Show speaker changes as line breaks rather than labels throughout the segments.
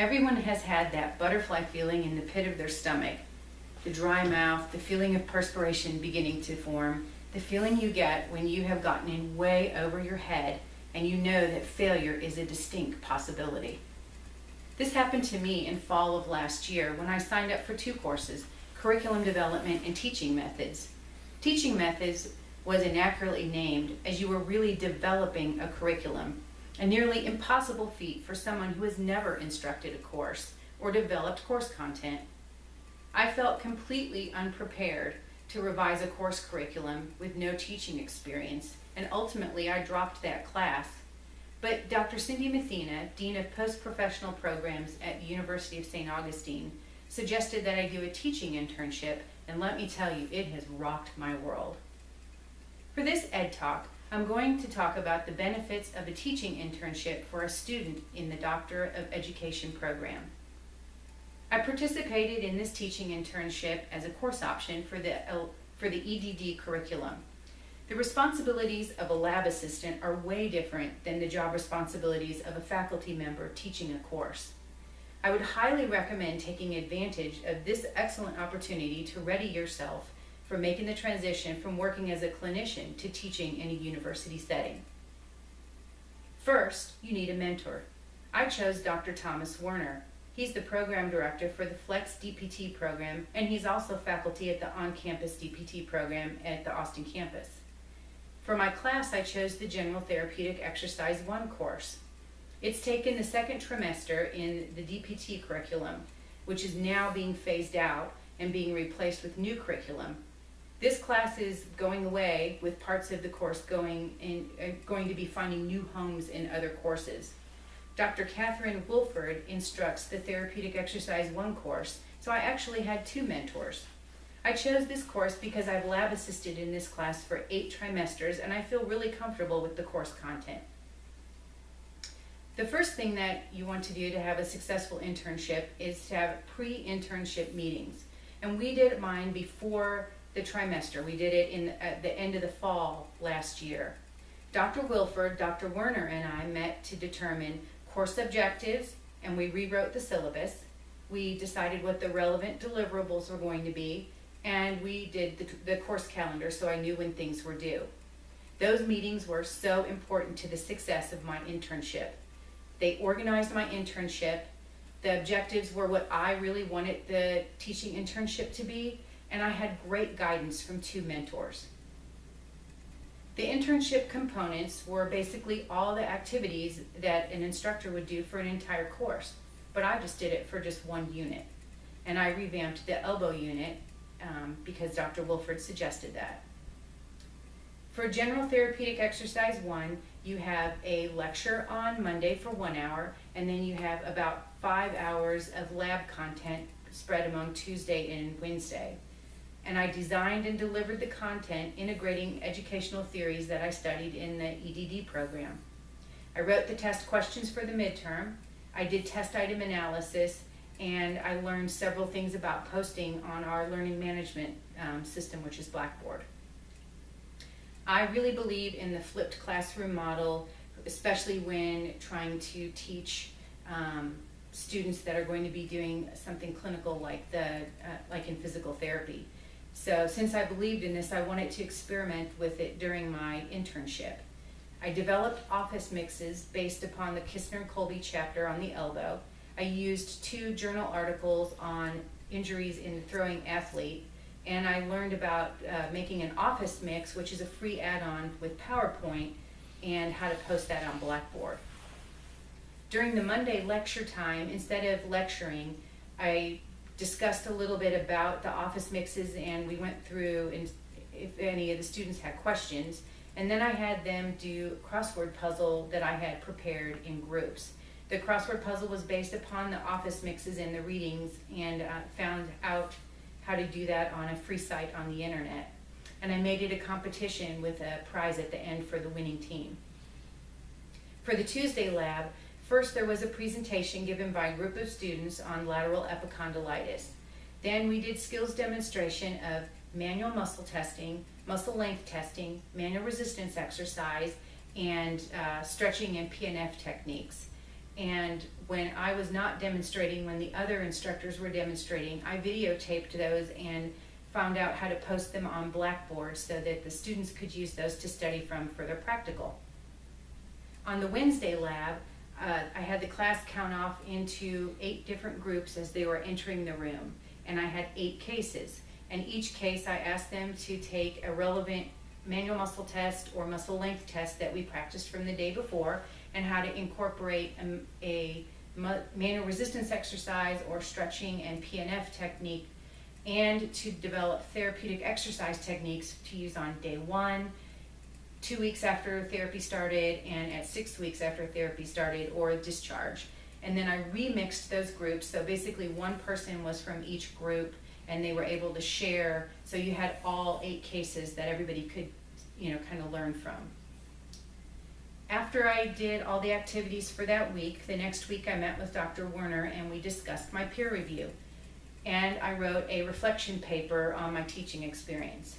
Everyone has had that butterfly feeling in the pit of their stomach, the dry mouth, the feeling of perspiration beginning to form, the feeling you get when you have gotten in way over your head and you know that failure is a distinct possibility. This happened to me in fall of last year when I signed up for 2 courses, Curriculum Development and Teaching Methods. Teaching Methods was inaccurately named as you were really developing a curriculum, a nearly impossible feat for someone who has never instructed a course or developed course content. I felt completely unprepared to revise a course curriculum with no teaching experience, and ultimately I dropped that class. But Dr. Cindy Mathena, Dean of Post-Professional Programs at the University of St. Augustine, suggested that I do a teaching internship, and let me tell you, it has rocked my world. For this Ed Talk, I'm going to talk about the benefits of a teaching internship for a student in the Doctor of Education program. I participated in this teaching internship as a course option for the EDD curriculum. The responsibilities of a lab assistant are way different than the job responsibilities of a faculty member teaching a course. I would highly recommend taking advantage of this excellent opportunity to ready yourself for making the transition from working as a clinician to teaching in a university setting. First, you need a mentor. I chose Dr. Thomas Werner. He's the program director for the Flex DPT program, and he's also faculty at the on-campus DPT program at the Austin campus. For my class, I chose the General Therapeutic Exercise 1 course. It's taken the 2nd trimester in the DPT curriculum, which is now being phased out and being replaced with new curriculum. This class is going away with parts of the course going to be finding new homes in other courses. Dr. Catherine Wilford instructs the Therapeutic Exercise 1 course, so I actually had 2 mentors. I chose this course because I've lab assisted in this class for 8 trimesters and I feel really comfortable with the course content. The first thing that you want to do to have a successful internship is to have pre-internship meetings. And we did mine before the trimester. We did it at the end of the fall last year. Dr. Wilford, Dr. Werner, and I met to determine course objectives, and we rewrote the syllabus. We decided what the relevant deliverables were going to be, and we did the course calendar so I knew when things were due. Those meetings were so important to the success of my internship. They organized my internship. The objectives were what I really wanted the teaching internship to be, and I had great guidance from 2 mentors. The internship components were basically all the activities that an instructor would do for an entire course, but I just did it for just 1 unit. And I revamped the elbow unit because Dr. Wilford suggested that. For General Therapeutic Exercise 1, you have a lecture on Monday for 1 hour, and then you have about 5 hours of lab content spread among Tuesday and Wednesday. And I designed and delivered the content integrating educational theories that I studied in the EDD program. I wrote the test questions for the midterm, I did test item analysis, and I learned several things about posting on our learning management system, which is Blackboard. I really believe in the flipped classroom model, especially when trying to teach students that are going to be doing something clinical like in physical therapy. So since I believed in this, I wanted to experiment with it during my internship. I developed office mixes based upon the Kistner-Colby chapter on the elbow. I used 2 journal articles on injuries in the throwing athlete, and I learned about making an office mix, which is a free add-on with PowerPoint, and how to post that on Blackboard. During the Monday lecture time, instead of lecturing, I discussed a little bit about the office mixes, and we went through and if any of the students had questions, and then I had them do a crossword puzzle that I had prepared in groups. The crossword puzzle was based upon the office mixes and the readings, and found out how to do that on a free site on the internet. And I made it a competition with a prize at the end for the winning team. For the Tuesday lab, first there was a presentation given by a group of students on lateral epicondylitis. Then we did skills demonstration of manual muscle testing, muscle length testing, manual resistance exercise, and stretching and PNF techniques. And when I was not demonstrating, when the other instructors were demonstrating, I videotaped those and found out how to post them on Blackboard so that the students could use those to study from for their practical. On the Wednesday lab, I had the class count off into 8 different groups as they were entering the room, and I had 8 cases. And each case I asked them to take a relevant manual muscle test or muscle length test that we practiced from the day before, and how to incorporate a manual resistance exercise or stretching and PNF technique, and to develop therapeutic exercise techniques to use on day 1, 2 weeks after therapy started, and at 6 weeks after therapy started, or discharge. And then I remixed those groups, so basically one person was from each group and they were able to share, so you had all 8 cases that everybody could, kind of learn from. After I did all the activities for that week, the next week I met with Dr. Werner and we discussed my peer review. And I wrote a reflection paper on my teaching experience.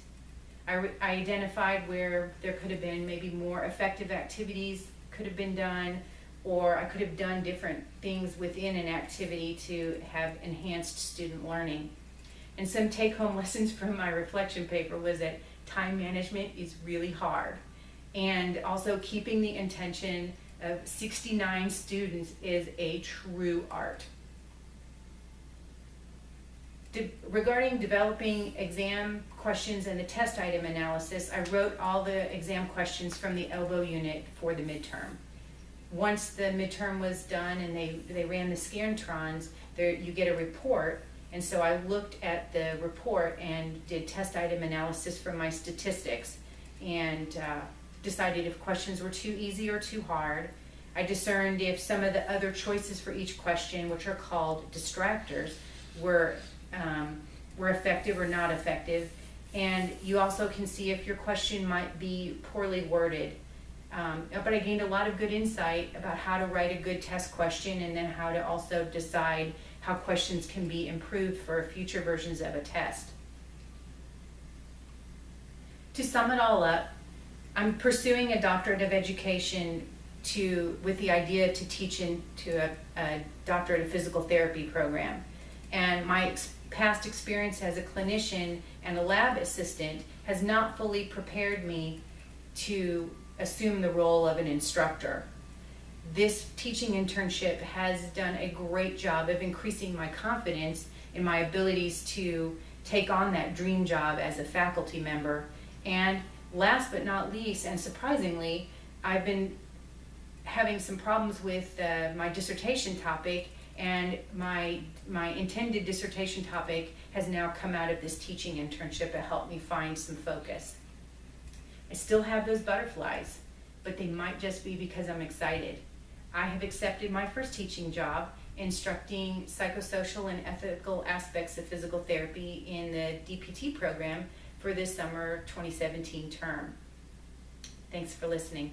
I identified where there could have been maybe more effective activities could have been done, or I could have done different things within an activity to have enhanced student learning. And some take-home lessons from my reflection paper was that time management is really hard. And also keeping the attention of 69 students is a true art. Regarding developing exam questions and the test item analysis, I wrote all the exam questions from the elbow unit for the midterm. Once the midterm was done and they ran the Scantrons, you get a report, and so I looked at the report and did test item analysis from my statistics and decided if questions were too easy or too hard. I discerned if some of the other choices for each question, which are called distractors, were effective or not effective. And you also can see if your question might be poorly worded. But I gained a lot of good insight about how to write a good test question, and then how to also decide how questions can be improved for future versions of a test. To sum it all up, I'm pursuing a doctorate of education with the idea to teach into a doctorate of physical therapy program. And my past experience as a clinician and a lab assistant has not fully prepared me to assume the role of an instructor. This teaching internship has done a great job of increasing my confidence in my abilities to take on that dream job as a faculty member. And last but not least, and surprisingly, I've been having some problems with my dissertation topic, and my intended dissertation topic has now come out of this teaching internship to help me find some focus. I still have those butterflies, but they might just be because I'm excited. I have accepted my first teaching job, instructing psychosocial and ethical aspects of physical therapy in the DPT program for this summer 2017 term. Thanks for listening.